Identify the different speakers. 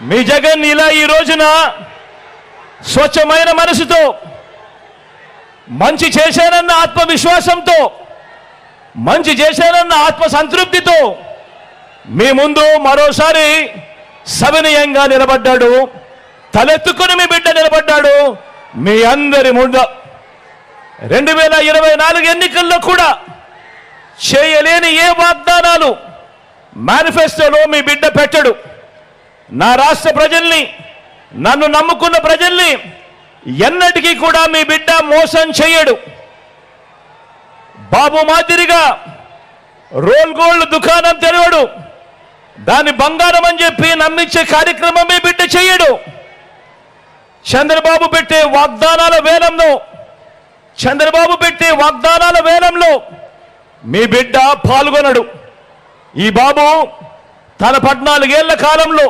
Speaker 1: మీ జగన్ ఇలా ఈ రోజున స్వచ్ఛమైన మనసుతో మంచి చేశానన్న ఆత్మవిశ్వాసంతో మంచి చేశానన్న ఆత్మ సంతృప్తితో మీ ముందు మరోసారి సవినయంగా నిలబడ్డాడు. తలెత్తుకుని మీ బిడ్డ నిలబడ్డాడు మీ అందరి ముందు. 2024 ఎన్నికల్లో కూడా చేయలేని ఏ వాగ్దానాలు మేనిఫెస్టోలో మీ బిడ్డ పెట్టడు. నా రాష్ట్ర ప్రజల్ని, నన్ను నమ్ముకున్న ప్రజల్ని ఎన్నటికీ కూడా మీ బిడ్డ మోసం చేయడు. బాబు మాదిరిగా రోల్ గోల్డ్ దుకాణం తెరవడు. దాన్ని బంగారం అని చెప్పి నమ్మించే కార్యక్రమం మీ బిడ్డ చేయడు. చంద్రబాబు పెట్టే వాగ్దానాల వేలంలో మీ బిడ్డ పాల్గొనడు. ఈ బాబు తన 14 ఏళ్ల కాలంలో